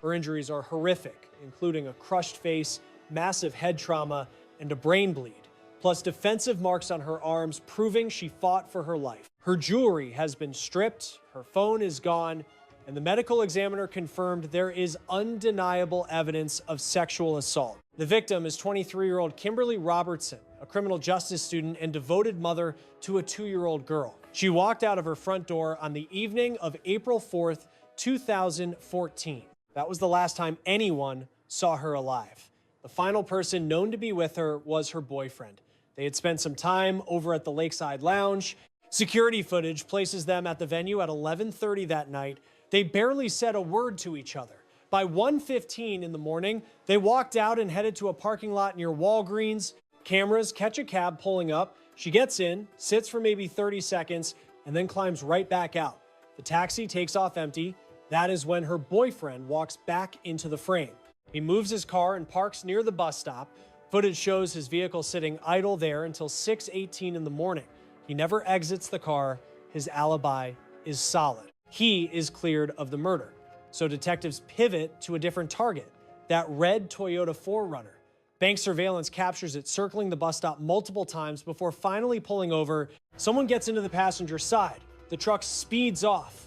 Her injuries are horrific, including a crushed face, massive head trauma, and a brain bleed, plus defensive marks on her arms proving she fought for her life. Her jewelry has been stripped, her phone is gone, and the medical examiner confirmed there is undeniable evidence of sexual assault. The victim is 23-year-old Kimberly Robertson, a criminal justice student and devoted mother to a 2-year-old girl. She walked out of her front door on the evening of April 4th, 2014. That was the last time anyone saw her alive. The final person known to be with her was her boyfriend. They had spent some time over at the Lakeside Lounge. Security footage places them at the venue at 11:30 that night. They barely said a word to each other. By 1:15 in the morning, they walked out and headed to a parking lot near Walgreens. Cameras catch a cab pulling up. She gets in, sits for maybe 30 seconds, and then climbs right back out. The taxi takes off empty. That is when her boyfriend walks back into the frame. He moves his car and parks near the bus stop. Footage shows his vehicle sitting idle there until 6:18 in the morning. He never exits the car. His alibi is solid. He is cleared of the murder. So detectives pivot to a different target, that red Toyota 4Runner. Bank surveillance captures it circling the bus stop multiple times before finally pulling over. Someone gets into the passenger side. The truck speeds off.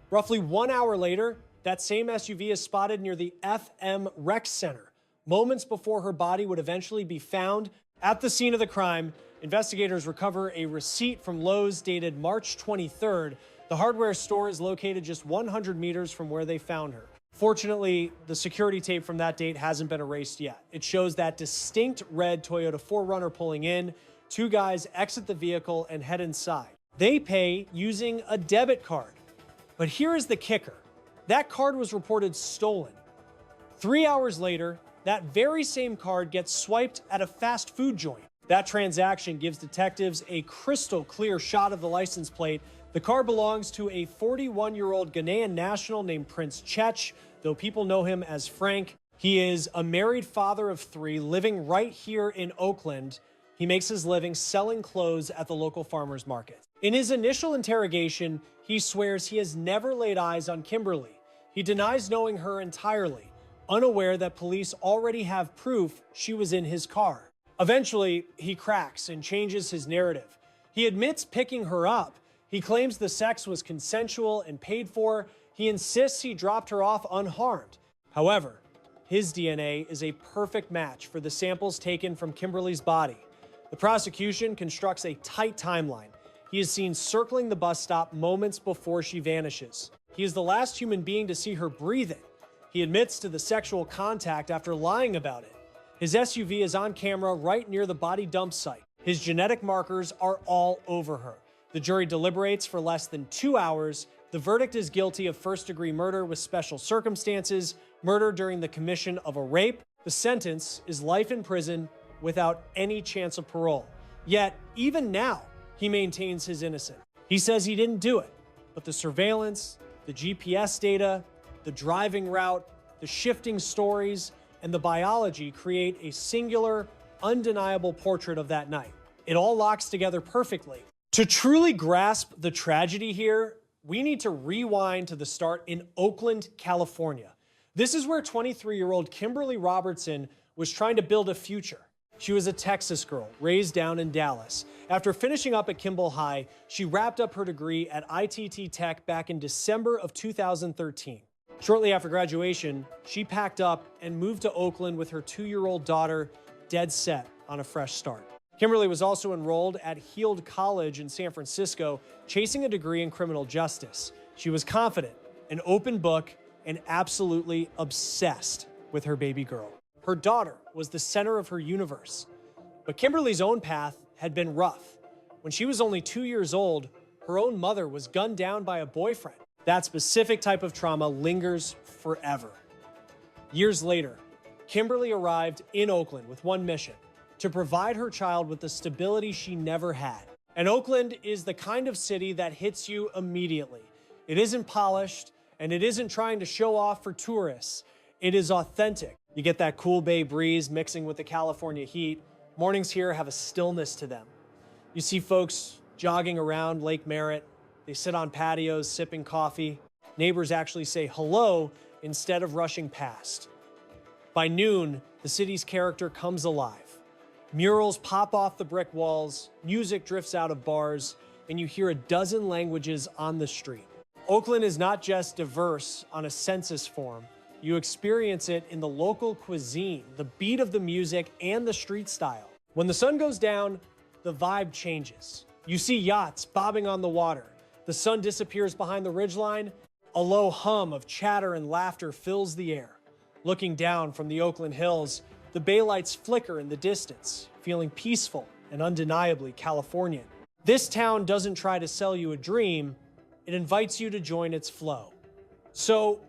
Roughly 1 hour later, that same SUV is spotted near the FM Rec Center, moments before her body would eventually be found. At the scene of the crime, investigators recover a receipt from Lowe's dated March 23rd. The hardware store is located just 100 meters from where they found her. Fortunately, the security tape from that date hasn't been erased yet. It shows that distinct red Toyota 4Runner pulling in. Two guys exit the vehicle and head inside. They pay using a debit card. But here is the kicker. That card was reported stolen. 3 hours later, that very same card gets swiped at a fast food joint. That transaction gives detectives a crystal clear shot of the license plate. The car belongs to a 41-year-old Ghanaian national named Prince Chetch, though people know him as Frank. He is a married father of 3 living right here in Oakland. He makes his living selling clothes at the local farmer's market. In his initial interrogation, he swears he has never laid eyes on Kimberly. He denies knowing her entirely, unaware that police already have proof she was in his car. Eventually, he cracks and changes his narrative. He admits picking her up. He claims the sex was consensual and paid for. He insists he dropped her off unharmed. However, his DNA is a perfect match for the samples taken from Kimberly's body. The prosecution constructs a tight timeline. He is seen circling the bus stop moments before she vanishes. He is the last human being to see her breathing. He admits to the sexual contact after lying about it. His SUV is on camera right near the body dump site. His genetic markers are all over her. The jury deliberates for less than 2 hours. The verdict is guilty of first-degree murder with special circumstances, murder during the commission of a rape. The sentence is life in prison without any chance of parole. Yet, even now, he maintains his innocence. He says he didn't do it, but the surveillance, the GPS data, the driving route, the shifting stories, and the biology create a singular, undeniable portrait of that night. It all locks together perfectly. To truly grasp the tragedy here, we need to rewind to the start in Oakland, California. This is where 23-year-old Kimberly Robertson was trying to build a future. She was a Texas girl raised down in Dallas. After finishing up at Kimball High, she wrapped up her degree at ITT Tech back in December of 2013. Shortly after graduation, she packed up and moved to Oakland with her 2-year-old daughter, dead set on a fresh start. Kimberly was also enrolled at Heald College in San Francisco, chasing a degree in criminal justice. She was confident, an open book, and absolutely obsessed with her baby girl. Her daughter was the center of her universe. But Kimberly's own path had been rough. When she was only 2 years old, her own mother was gunned down by a boyfriend. That specific type of trauma lingers forever. Years later, Kimberly arrived in Oakland with one mission: to provide her child with the stability she never had. And Oakland is the kind of city that hits you immediately. It isn't polished, and it isn't trying to show off for tourists. It is authentic. You get that cool bay breeze mixing with the California heat. Mornings here have a stillness to them. You see folks jogging around Lake Merritt. They sit on patios sipping coffee. Neighbors actually say hello instead of rushing past. By noon, the city's character comes alive. Murals pop off the brick walls, music drifts out of bars, and you hear a dozen languages on the street. Oakland is not just diverse on a census form. You experience it in the local cuisine, the beat of the music, and the street style. When the sun goes down, the vibe changes. You see yachts bobbing on the water. The sun disappears behind the ridgeline. A low hum of chatter and laughter fills the air. Looking down from the Oakland hills, the bay lights flicker in the distance, feeling peaceful and undeniably Californian. This town doesn't try to sell you a dream, it invites you to join its flow. So,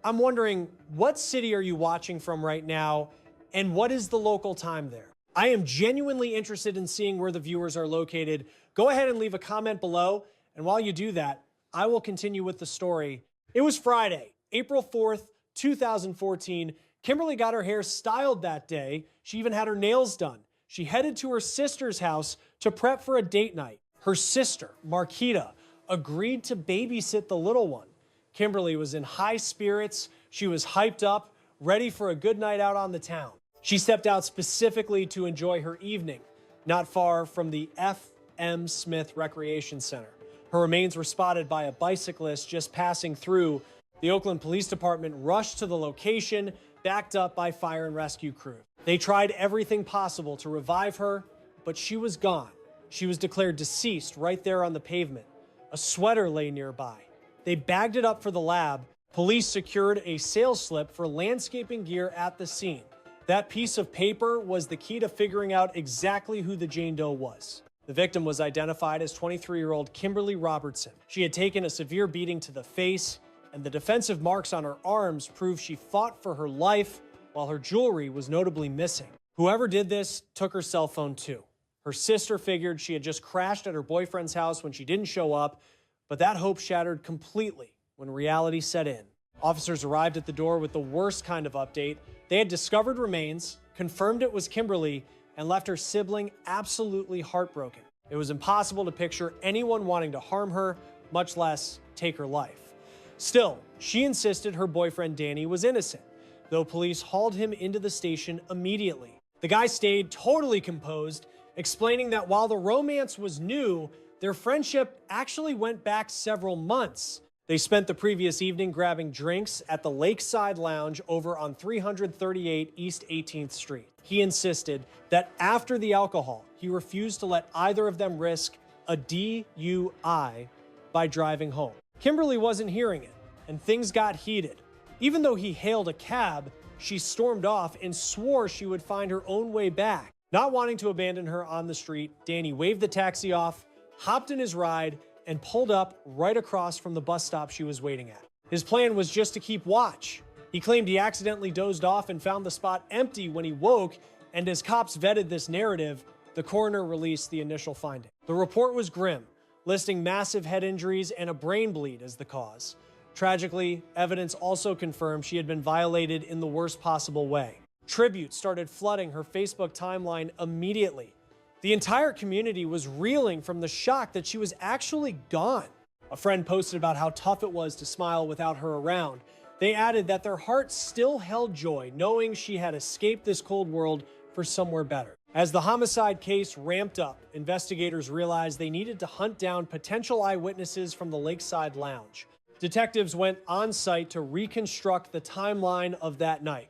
I'm wondering, what city are you watching from right now, and what is the local time there? I am genuinely interested in seeing where the viewers are located. Go ahead and leave a comment below, and while you do that, I will continue with the story. It was Friday, April 4th, 2014. Kimberly got her hair styled that day. She even had her nails done. She headed to her sister's house to prep for a date night. Her sister, Marquita, agreed to babysit the little one. Kimberly was in high spirits. She was hyped up, ready for a good night out on the town. She stepped out specifically to enjoy her evening, not far from the F.M. Smith Recreation Center. Her remains were spotted by a bicyclist just passing through. The Oakland Police Department rushed to the location, backed up by fire and rescue crew. They tried everything possible to revive her, but she was gone. She was declared deceased right there on the pavement. A sweater lay nearby. They bagged it up for the lab. Police secured a sales slip for landscaping gear at the scene. That piece of paper was the key to figuring out exactly who the Jane Doe was. The victim was identified as 23-year-old Kimberly Robertson. She had taken a severe beating to the face, and the defensive marks on her arms prove she fought for her life, while her jewelry was notably missing. Whoever did this took her cell phone too. Her sister figured she had just crashed at her boyfriend's house when she didn't show up, but that hope shattered completely when reality set in. Officers arrived at the door with the worst kind of update. They had discovered remains, confirmed it was Kimberly, and left her sibling absolutely heartbroken. It was impossible to picture anyone wanting to harm her, much less take her life. Still, she insisted her boyfriend Danny was innocent, though police hauled him into the station immediately. The guy stayed totally composed, explaining that while the romance was new, their friendship actually went back several months. They spent the previous evening grabbing drinks at the Lakeside Lounge over on 338 East 18th Street. He insisted that after the alcohol, he refused to let either of them risk a DUI by driving home. Kimberly wasn't hearing it, and things got heated. Even though he hailed a cab, she stormed off and swore she would find her own way back. Not wanting to abandon her on the street, Danny waved the taxi off, hopped in his ride, and pulled up right across from the bus stop she was waiting at. His plan was just to keep watch. He claimed he accidentally dozed off and found the spot empty when he woke, and as cops vetted this narrative, the coroner released the initial finding. The report was grim, listing massive head injuries and a brain bleed as the cause. Tragically, evidence also confirmed she had been violated in the worst possible way. Tributes started flooding her Facebook timeline immediately. The entire community was reeling from the shock that she was actually gone. A friend posted about how tough it was to smile without her around. They added that their hearts still held joy, knowing she had escaped this cold world for somewhere better. As the homicide case ramped up, investigators realized they needed to hunt down potential eyewitnesses from the Lakeside Lounge. Detectives went on site to reconstruct the timeline of that night.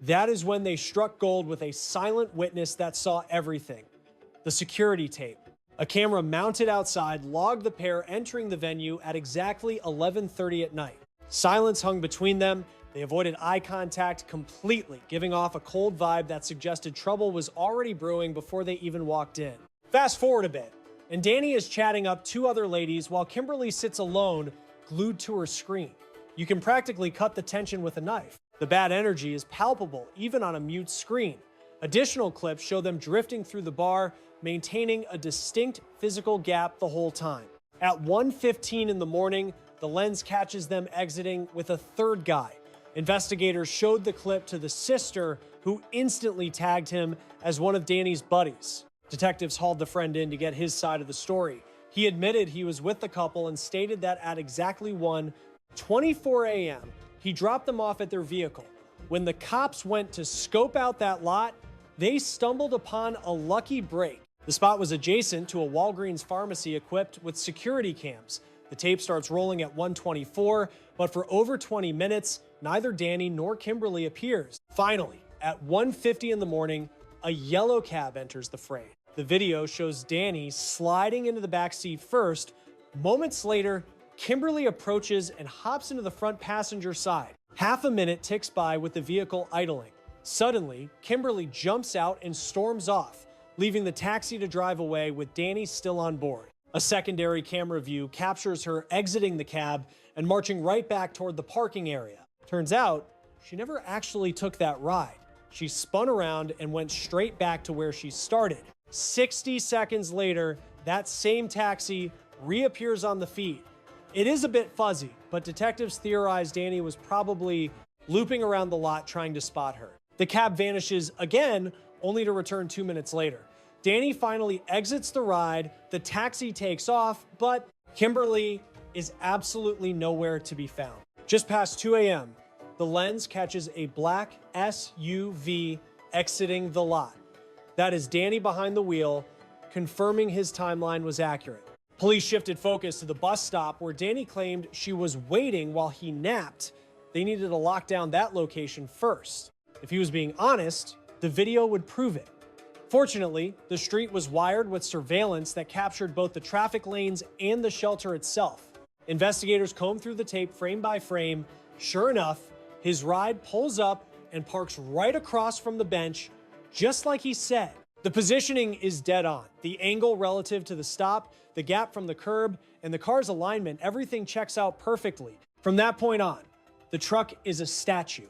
That is when they struck gold with a silent witness that saw everything. The security tape. A camera mounted outside logged the pair entering the venue at exactly 11:30 at night. Silence hung between them. They avoided eye contact completely, giving off a cold vibe that suggested trouble was already brewing before they even walked in. Fast forward a bit, and Danny is chatting up two other ladies while Kimberly sits alone, glued to her screen. You can practically cut the tension with a knife. The bad energy is palpable, even on a mute screen. Additional clips show them drifting through the bar, maintaining a distinct physical gap the whole time. At 1:15 in the morning, the lens catches them exiting with a third guy. Investigators showed the clip to the sister, who instantly tagged him as one of Danny's buddies. Detectives hauled the friend in to get his side of the story. He admitted he was with the couple and stated that at exactly 1:24 a.m., He dropped them off at their vehicle. When the cops went to scope out that lot, they stumbled upon a lucky break. The spot was adjacent to a Walgreens pharmacy equipped with security cams. The tape starts rolling at 1:24, but for over 20 minutes, neither Danny nor Kimberly appears. Finally, at 1:50 in the morning, a yellow cab enters the fray. The video shows Danny sliding into the back seat first. Moments later, Kimberly approaches and hops into the front passenger side. Half a minute ticks by with the vehicle idling. Suddenly, Kimberly jumps out and storms off, leaving the taxi to drive away with Danny still on board. A secondary camera view captures her exiting the cab and marching right back toward the parking area. Turns out, she never actually took that ride. She spun around and went straight back to where she started. 60 seconds later, that same taxi reappears on the feed. It is a bit fuzzy, but detectives theorize Danny was probably looping around the lot trying to spot her. The cab vanishes again, only to return 2 minutes later. Danny finally exits the ride, the taxi takes off, but Kimberly is absolutely nowhere to be found. Just past 2 a.m., the lens catches a black SUV exiting the lot. That is Danny behind the wheel, confirming his timeline was accurate. Police shifted focus to the bus stop where Danny claimed she was waiting while he napped. They needed to lock down that location first. If he was being honest, the video would prove it. Fortunately, the street was wired with surveillance that captured both the traffic lanes and the shelter itself. Investigators combed through the tape frame by frame. Sure enough, his ride pulls up and parks right across from the bench, just like he said. The positioning is dead on. The angle relative to the stop, the gap from the curb, and the car's alignment, everything checks out perfectly. From that point on, the truck is a statue.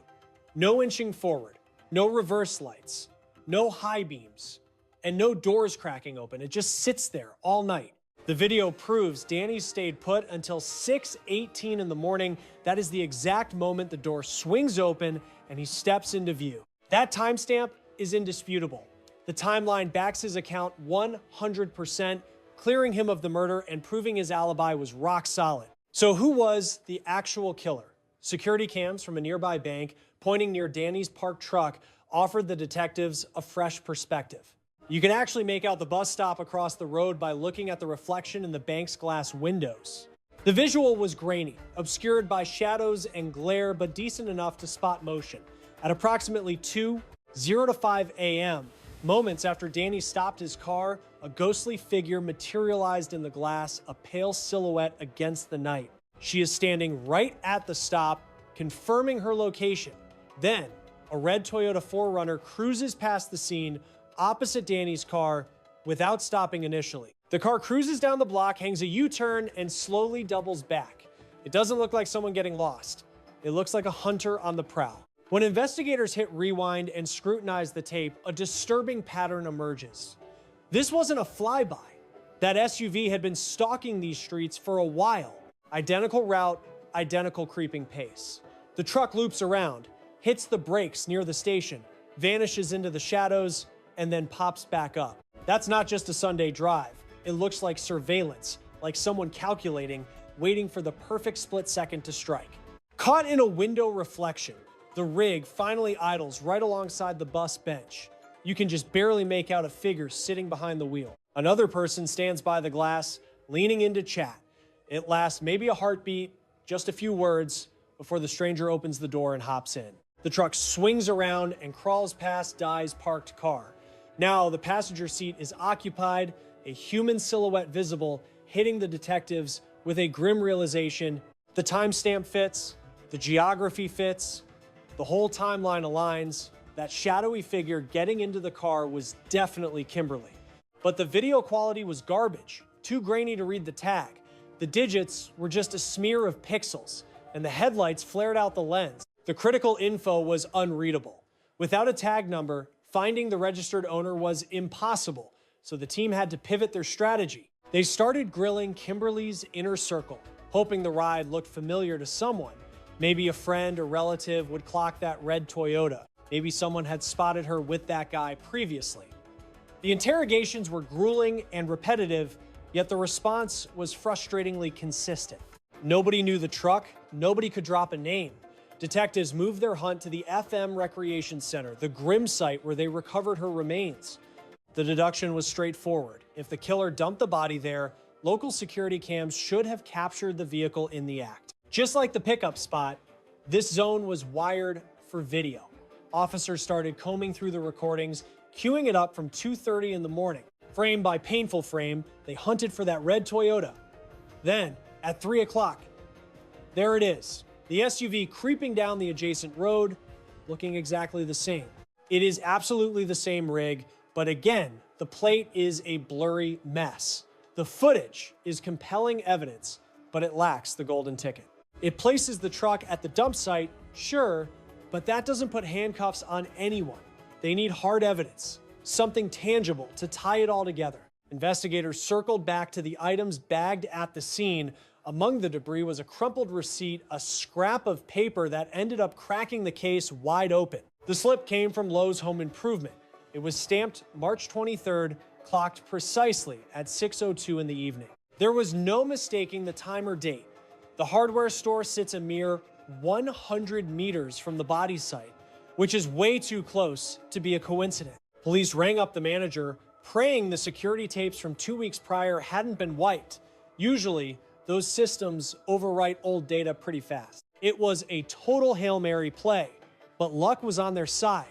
No inching forward, no reverse lights, no high beams, and no doors cracking open. It just sits there all night. The video proves Danny stayed put until 6:18 in the morning. That is the exact moment the door swings open and he steps into view. That timestamp is indisputable. The timeline backs his account 100%, clearing him of the murder and proving his alibi was rock solid. So who was the actual killer? Security cams from a nearby bank pointing near Danny's parked truck offered the detectives a fresh perspective. You can actually make out the bus stop across the road by looking at the reflection in the bank's glass windows. The visual was grainy, obscured by shadows and glare, but decent enough to spot motion. At approximately 2:0 to 5 a.m., moments after Danny stopped his car, a ghostly figure materialized in the glass, a pale silhouette against the night. She is standing right at the stop, confirming her location. Then, a red Toyota 4Runner cruises past the scene opposite Danny's car without stopping initially. The car cruises down the block, hangs a U-turn, and slowly doubles back. It doesn't look like someone getting lost. It looks like a hunter on the prowl. When investigators hit rewind and scrutinize the tape, a disturbing pattern emerges. This wasn't a flyby. That SUV had been stalking these streets for a while. Identical route, identical creeping pace. The truck loops around, hits the brakes near the station, vanishes into the shadows, and then pops back up. That's not just a Sunday drive. It looks like surveillance, like someone calculating, waiting for the perfect split second to strike. Caught in a window reflection, the rig finally idles right alongside the bus bench. You can just barely make out a figure sitting behind the wheel. Another person stands by the glass, leaning in to chat. It lasts maybe a heartbeat, just a few words, before the stranger opens the door and hops in. The truck swings around and crawls past Dye's parked car. Now the passenger seat is occupied, a human silhouette visible, hitting the detectives with a grim realization. The timestamp fits, the geography fits, the whole timeline aligns. That shadowy figure getting into the car was definitely Kimberly. But the video quality was garbage, too grainy to read the tag. The digits were just a smear of pixels, and the headlights flared out the lens. The critical info was unreadable. Without a tag number, finding the registered owner was impossible, so the team had to pivot their strategy. They started grilling Kimberly's inner circle, hoping the ride looked familiar to someone. Maybe a friend or relative would clock that red Toyota. Maybe someone had spotted her with that guy previously. The interrogations were grueling and repetitive, yet the response was frustratingly consistent. Nobody knew the truck, nobody could drop a name. detectives moved their hunt to the FM Recreation Center, the grim site where they recovered her remains. The deduction was straightforward. If the killer dumped the body there, local security cams should have captured the vehicle in the act. Just like the pickup spot, this zone was wired for video. Officers started combing through the recordings, queuing it up from 2:30 in the morning. Frame by painful frame, they hunted for that red Toyota. Then, at 3 o'clock, there it is. The SUV creeping down the adjacent road, looking exactly the same. It is absolutely the same rig, but again, the plate is a blurry mess. The footage is compelling evidence, but it lacks the golden ticket. It places the truck at the dump site, sure, but that doesn't put handcuffs on anyone. They need hard evidence, something tangible to tie it all together. Investigators circled back to the items bagged at the scene. Among the debris was a crumpled receipt, a scrap of paper that ended up cracking the case wide open. The slip came from Lowe's Home Improvement. It was stamped March 23rd, clocked precisely at 6:02 in the evening. There was no mistaking the time or date. The hardware store sits a mere 100 meters from the body site, which is way too close to be a coincidence. Police rang up the manager, praying the security tapes from 2 weeks prior hadn't been wiped. Usually, those systems overwrite old data pretty fast. It was a total Hail Mary play, but luck was on their side.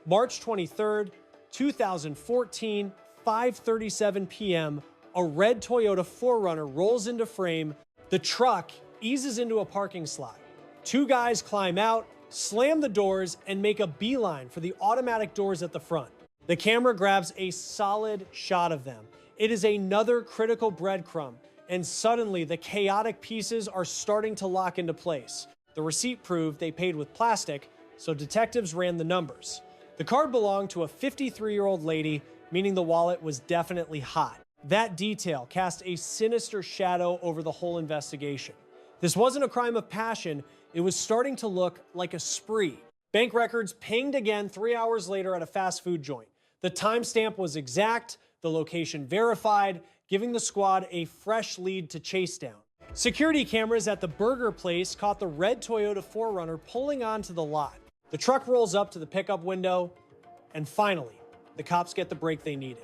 March 23rd, 2014, 5:37 p.m., a red Toyota 4Runner rolls into frame. The truck eases into a parking slot. Two guys climb out, slam the doors, and make a beeline for the automatic doors at the front. The camera grabs a solid shot of them. It is another critical breadcrumb, and suddenly the chaotic pieces are starting to lock into place. The receipt proved they paid with plastic, so detectives ran the numbers. The card belonged to a 53-year-old lady, meaning the wallet was definitely hot. That detail cast a sinister shadow over the whole investigation. This wasn't a crime of passion, it was starting to look like a spree. Bank records pinged again 3 hours later at a fast food joint. The timestamp was exact, the location verified, giving the squad a fresh lead to chase down. Security cameras at the burger place caught the red Toyota 4Runner pulling onto the lot. The truck rolls up to the pickup window, and finally, the cops get the break they needed.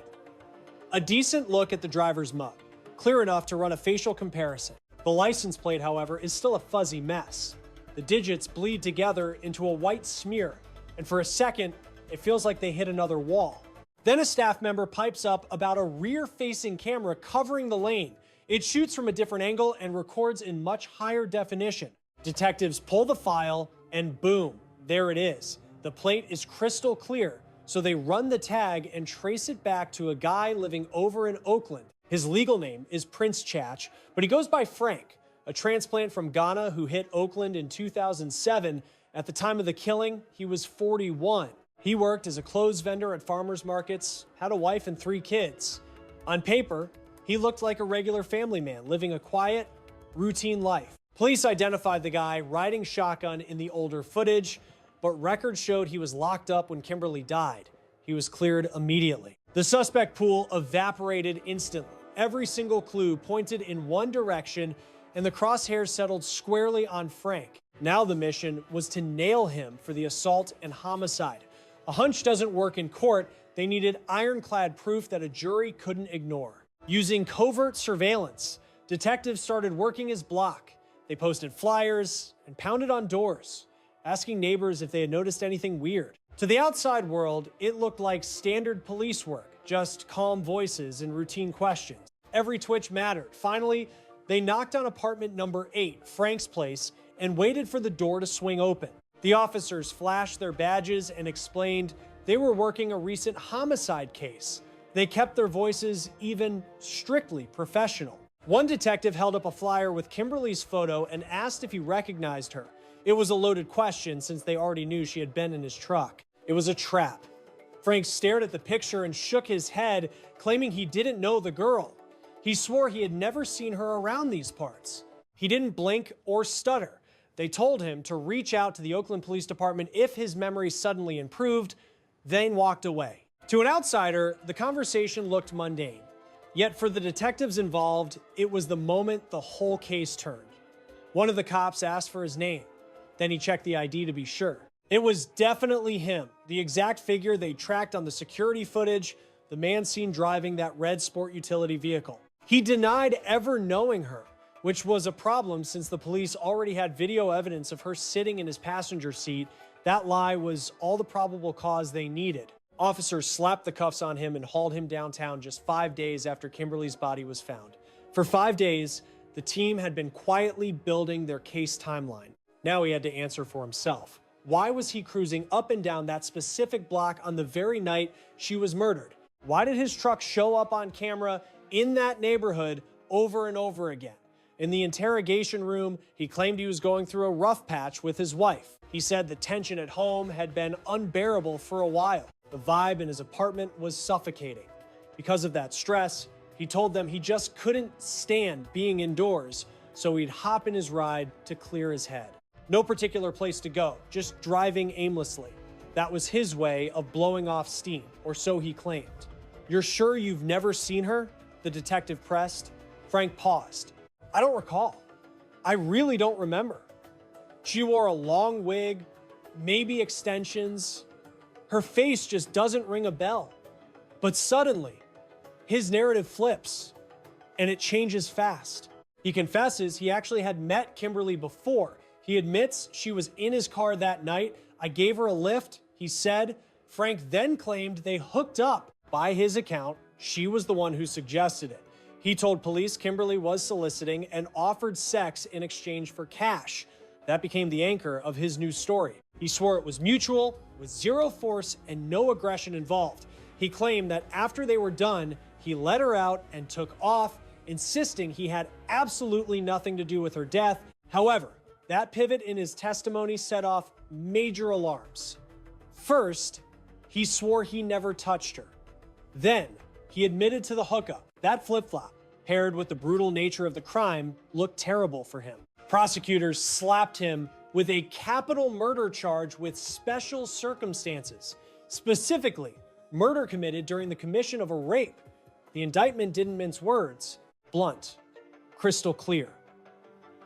A decent look at the driver's mug, clear enough to run a facial comparison. The license plate, however, is still a fuzzy mess. The digits bleed together into a white smear, and for a second, it feels like they hit another wall. Then a staff member pipes up about a rear-facing camera covering the lane. It shoots from a different angle and records in much higher definition. Detectives pull the file, and boom, there it is. The plate is crystal clear, so they run the tag and trace it back to a guy living over in Oakland. His legal name is Prince Chetch, but he goes by Frank, a transplant from Ghana who hit Oakland in 2007. At the time of the killing, he was 41. He worked as a clothes vendor at farmers markets, had a wife and 3 kids. On paper, he looked like a regular family man, living a quiet, routine life. Police identified the guy riding shotgun in the older footage, but records showed he was locked up when Kimberly died. He was cleared immediately. The suspect pool evaporated instantly. Every single clue pointed in one direction, and the crosshairs settled squarely on Frank. Now the mission was to nail him for the assault and homicide. A hunch doesn't work in court. They needed ironclad proof that a jury couldn't ignore. Using covert surveillance, detectives started working his block. They posted flyers and pounded on doors, asking neighbors if they had noticed anything weird. To the outside world, it looked like standard police work, just calm voices and routine questions. Every twitch mattered. Finally, they knocked on apartment number 8, Frank's place, and waited for the door to swing open. The officers flashed their badges and explained they were working a recent homicide case. They kept their voices even strictly professional. One detective held up a flyer with Kimberly's photo and asked if he recognized her. It was a loaded question since they already knew she had been in his truck. It was a trap. Frank stared at the picture and shook his head, claiming he didn't know the girl. He swore he had never seen her around these parts. He didn't blink or stutter. They told him to reach out to the Oakland Police Department if his memory suddenly improved, then walked away. To an outsider, the conversation looked mundane. Yet for the detectives involved, it was the moment the whole case turned. One of the cops asked for his name. Then he checked the ID to be sure. It was definitely him. The exact figure they tracked on the security footage, the man seen driving that red sport utility vehicle. He denied ever knowing her, which was a problem since the police already had video evidence of her sitting in his passenger seat. That lie was all the probable cause they needed. Officers slapped the cuffs on him and hauled him downtown just 5 days after Kimberly's body was found. For 5 days, the team had been quietly building their case timeline. Now he had to answer for himself. Why was he cruising up and down that specific block on the very night she was murdered? Why did his truck show up on camera in that neighborhood over and over again? In the interrogation room, he claimed he was going through a rough patch with his wife. He said the tension at home had been unbearable for a while. The vibe in his apartment was suffocating. Because of that stress, he told them he just couldn't stand being indoors, so he'd hop in his ride to clear his head. No particular place to go, just driving aimlessly. That was his way of blowing off steam, or so he claimed. "You're sure you've never seen her?" the detective pressed. Frank paused. "I don't recall. I really don't remember. She wore a long wig, maybe extensions. Her face just doesn't ring a bell." But suddenly, his narrative flips, and it changes fast. He confesses he actually had met Kimberly before. He admits she was in his car that night. "I gave her a lift," he said. Frank then claimed they hooked up. By his account, she was the one who suggested it. He told police Kimberly was soliciting and offered sex in exchange for cash. That became the anchor of his new story. He swore it was mutual, with zero force and no aggression involved. He claimed that after they were done, he let her out and took off, insisting he had absolutely nothing to do with her death. However, that pivot in his testimony set off major alarms. First, he swore he never touched her. Then, he admitted to the hookup. That flip-flop, paired with the brutal nature of the crime, looked terrible for him. Prosecutors slapped him with a capital murder charge with special circumstances, specifically murder committed during the commission of a rape. The indictment didn't mince words, blunt, crystal clear.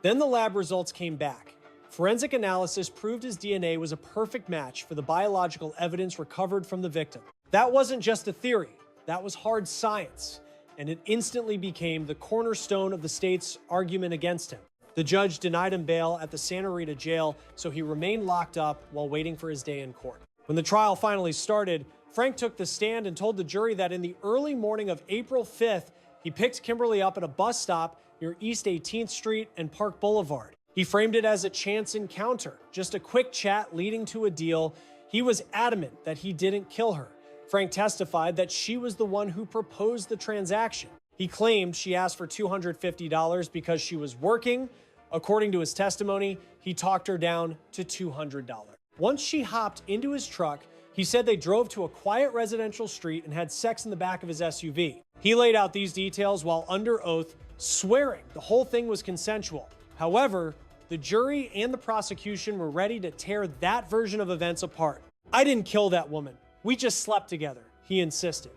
Then the lab results came back. Forensic analysis proved his DNA was a perfect match for the biological evidence recovered from the victim. That wasn't just a theory, that was hard science, and it instantly became the cornerstone of the state's argument against him. The judge denied him bail at the Santa Rita jail, so he remained locked up while waiting for his day in court. When the trial finally started, Frank took the stand and told the jury that in the early morning of April 5th, he picked Kimberly up at a bus stop near East 18th Street and Park Boulevard. He framed it as a chance encounter, just a quick chat leading to a deal. He was adamant that he didn't kill her. Frank testified that she was the one who proposed the transaction. He claimed she asked for $250 because she was working. According to his testimony, he talked her down to $200. Once she hopped into his truck, he said they drove to a quiet residential street and had sex in the back of his SUV. He laid out these details while under oath, swearing the whole thing was consensual. However, the jury and the prosecution were ready to tear that version of events apart. "I didn't kill that woman. We just slept together," he insisted.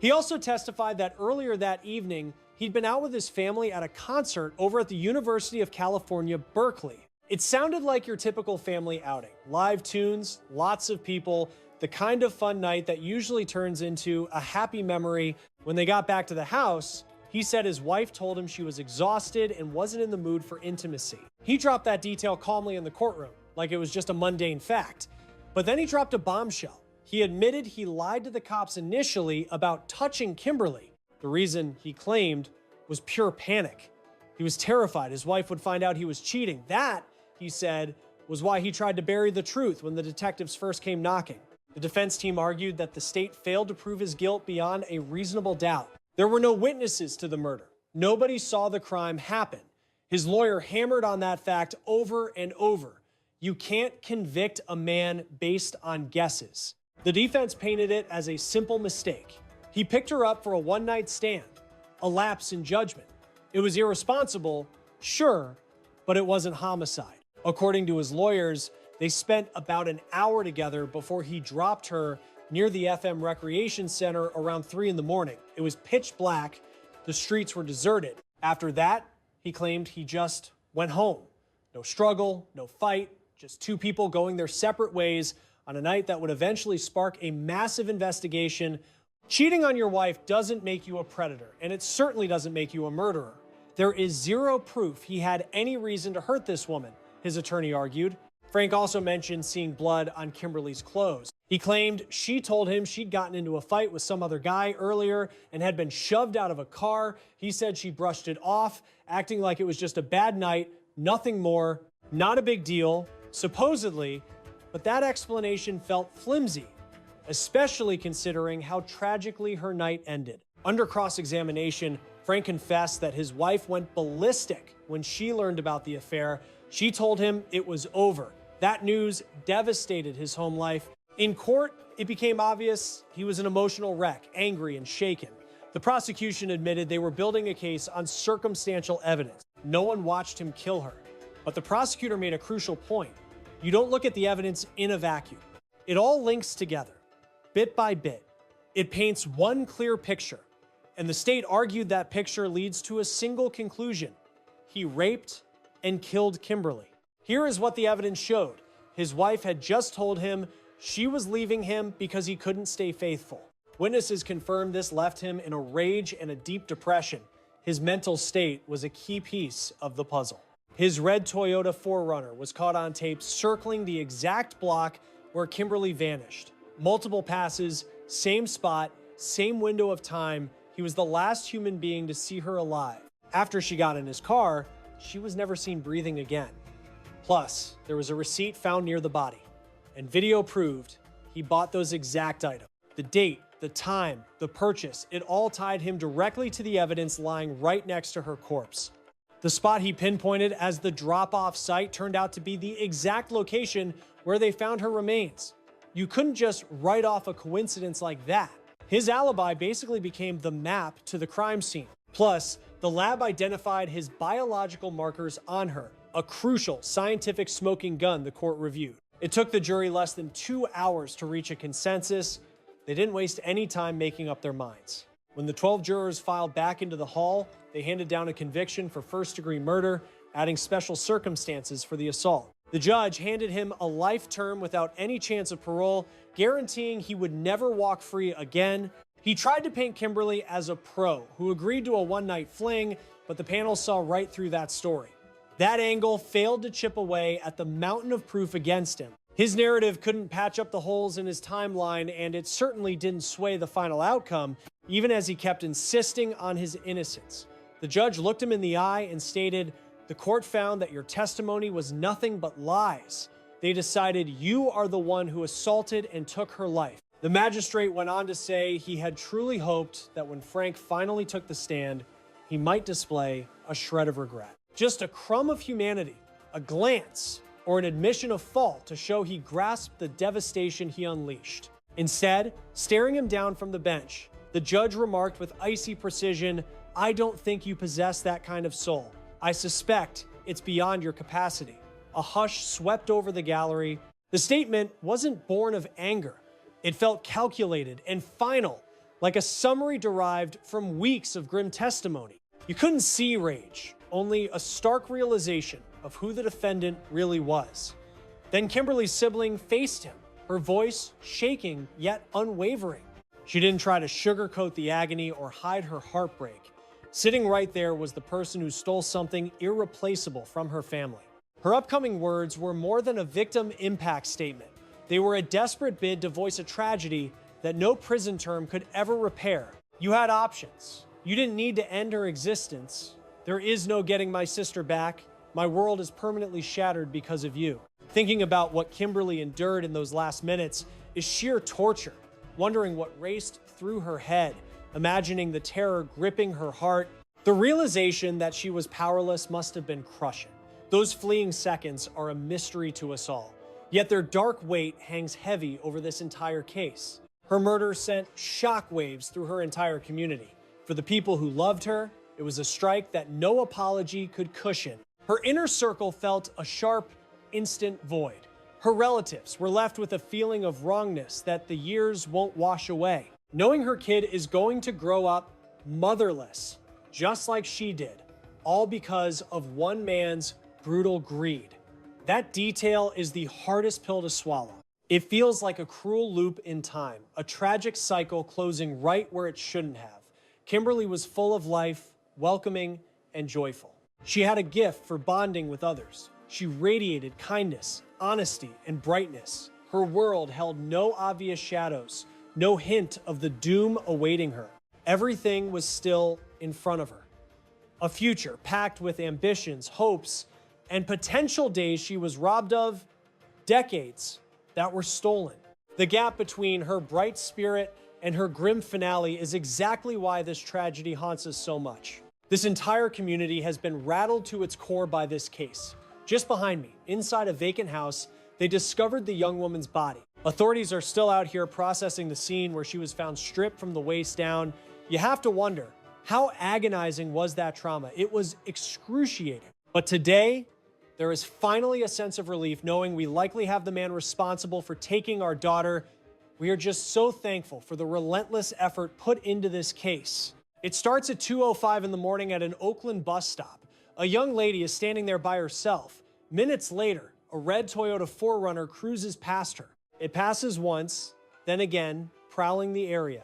He also testified that earlier that evening, he'd been out with his family at a concert over at the University of California, Berkeley. It sounded like your typical family outing. Live tunes, lots of people, the kind of fun night that usually turns into a happy memory. When they got back to the house, he said his wife told him she was exhausted and wasn't in the mood for intimacy. He dropped that detail calmly in the courtroom, like it was just a mundane fact. But then he dropped a bombshell. He admitted he lied to the cops initially about touching Kimberly. The reason, he claimed, was pure panic. He was terrified his wife would find out he was cheating. That, he said, was why he tried to bury the truth when the detectives first came knocking. The defense team argued that the state failed to prove his guilt beyond a reasonable doubt. There were no witnesses to the murder. Nobody saw the crime happen. His lawyer hammered on that fact over and over. You can't convict a man based on guesses. The defense painted it as a simple mistake. He picked her up for a one-night stand, a lapse in judgment. It was irresponsible, sure, but it wasn't homicide. According to his lawyers, they spent about an hour together before he dropped her near the FM Recreation Center around 3 in the morning. It was pitch black. The streets were deserted. After that, he claimed he just went home. No struggle, no fight, Just two people going their separate ways on a night that would eventually spark a massive investigation. Cheating on your wife doesn't make you a predator, and it certainly doesn't make you a murderer. There is zero proof he had any reason to hurt this woman, his attorney argued. Frank also mentioned seeing blood on Kimberly's clothes. He claimed she told him she'd gotten into a fight with some other guy earlier and had been shoved out of a car. He said she brushed it off, acting like it was just a bad night, nothing more, not a big deal, supposedly, but that explanation felt flimsy, especially considering how tragically her night ended. Under cross-examination, Frank confessed that his wife went ballistic when she learned about the affair. She told him it was over. That news devastated his home life. In court, it became obvious he was an emotional wreck, angry and shaken. The prosecution admitted they were building a case on circumstantial evidence. No one watched him kill her. But the prosecutor made a crucial point. You don't look at the evidence in a vacuum. It all links together, bit by bit. It paints one clear picture, and the state argued that picture leads to a single conclusion. He raped and killed Kimberly. Here is what the evidence showed. His wife had just told him she was leaving him because he couldn't stay faithful. Witnesses confirmed this left him in a rage and a deep depression. His mental state was a key piece of the puzzle. His red Toyota 4Runner was caught on tape circling the exact block where Kimberly vanished. Multiple passes, same spot, same window of time. He was the last human being to see her alive. After she got in his car, she was never seen breathing again. Plus, there was a receipt found near the body, and video proved he bought those exact items. The date, the time, the purchase, it all tied him directly to the evidence lying right next to her corpse. The spot he pinpointed as the drop-off site turned out to be the exact location where they found her remains. You couldn't just write off a coincidence like that. His alibi basically became the map to the crime scene. Plus, the lab identified his biological markers on her, a crucial scientific smoking gun the court reviewed. It took the jury less than 2 hours to reach a consensus. They didn't waste any time making up their minds. When the 12 jurors filed back into the hall, they handed down a conviction for first-degree murder, adding special circumstances for the assault. The judge handed him a life term without any chance of parole, guaranteeing he would never walk free again. He tried to paint Kimberly as a pro who agreed to a one-night fling, but the panel saw right through that story. That angle failed to chip away at the mountain of proof against him. His narrative couldn't patch up the holes in his timeline, and it certainly didn't sway the final outcome, even as he kept insisting on his innocence. The judge looked him in the eye and stated, "The court found that your testimony was nothing but lies. They decided you are the one who assaulted and took her life." The magistrate went on to say he had truly hoped that when Frank finally took the stand, he might display a shred of regret. Just a crumb of humanity, a glance, or an admission of fault to show he grasped the devastation he unleashed. Instead, staring him down from the bench, the judge remarked with icy precision, "I don't think you possess that kind of soul. I suspect it's beyond your capacity." A hush swept over the gallery. The statement wasn't born of anger. It felt calculated and final, like a summary derived from weeks of grim testimony. You couldn't see rage, only a stark realization of who the defendant really was. Then Kimberly's sibling faced him, her voice shaking yet unwavering. She didn't try to sugarcoat the agony or hide her heartbreak. Sitting right there was the person who stole something irreplaceable from her family. Her upcoming words were more than a victim impact statement. They were a desperate bid to voice a tragedy that no prison term could ever repair. You had options. You didn't need to end her existence. There is no getting my sister back. My world is permanently shattered because of you. Thinking about what Kimberly endured in those last minutes is sheer torture. Wondering what raced through her head, imagining the terror gripping her heart. The realization that she was powerless must have been crushing. Those fleeing seconds are a mystery to us all. Yet their dark weight hangs heavy over this entire case. Her murder sent shockwaves through her entire community. For the people who loved her, it was a strike that no apology could cushion. Her inner circle felt a sharp, instant void. Her relatives were left with a feeling of wrongness that the years won't wash away. Knowing her kid is going to grow up motherless, just like she did, all because of one man's brutal greed. That detail is the hardest pill to swallow. It feels like a cruel loop in time, a tragic cycle closing right where it shouldn't have. Kimberly was full of life, welcoming, and joyful. She had a gift for bonding with others. She radiated kindness, honesty, and brightness. Her world held no obvious shadows, no hint of the doom awaiting her. Everything was still in front of her. A future packed with ambitions, hopes, and potential days she was robbed of, decades that were stolen. The gap between her bright spirit and her grim finale is exactly why this tragedy haunts us so much. This entire community has been rattled to its core by this case. Just behind me, inside a vacant house, they discovered the young woman's body. Authorities are still out here processing the scene where she was found stripped from the waist down. You have to wonder, how agonizing was that trauma? It was excruciating. But today, there is finally a sense of relief knowing we likely have the man responsible for taking our daughter. We are just so thankful for the relentless effort put into this case. It starts at 2:05 in the morning at an Oakland bus stop. A young lady is standing there by herself. Minutes later, a red Toyota 4Runner cruises past her. It passes once, then again, prowling the area.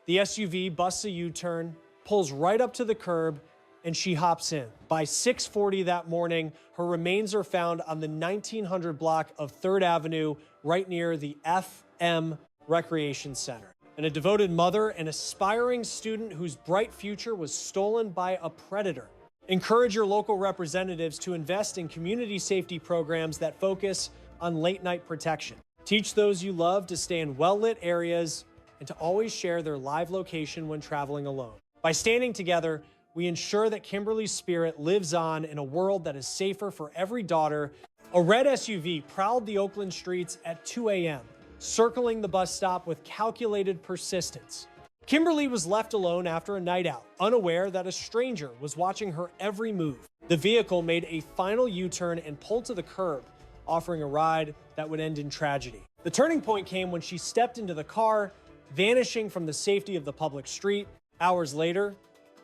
The SUV busts a U-turn, pulls right up to the curb, and she hops in. By 6:40 that morning, her remains are found on the 1900 block of 3rd Avenue, right near the FM Recreation Center. And a devoted mother, an aspiring student whose bright future was stolen by a predator. Encourage your local representatives to invest in community safety programs that focus on late-night protection. Teach those you love to stay in well-lit areas and to always share their live location when traveling alone. By standing together, we ensure that Kimberly's spirit lives on in a world that is safer for every daughter. A red SUV prowled the Oakland streets at 2 a.m., circling the bus stop with calculated persistence. Kimberly was left alone after a night out, unaware that a stranger was watching her every move. The vehicle made a final U-turn and pulled to the curb, offering a ride that would end in tragedy. The turning point came when she stepped into the car, vanishing from the safety of the public street. Hours later,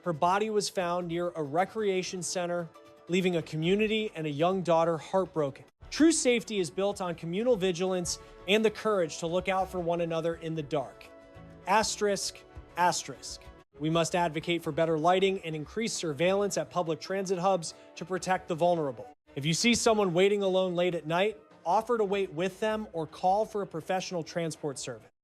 her body was found near a recreation center, leaving a community and a young daughter heartbroken. True safety is built on communal vigilance and the courage to look out for one another in the dark. Asterisk, asterisk. We must advocate for better lighting and increased surveillance at public transit hubs to protect the vulnerable. If you see someone waiting alone late at night, offer to wait with them or call for a professional transport service.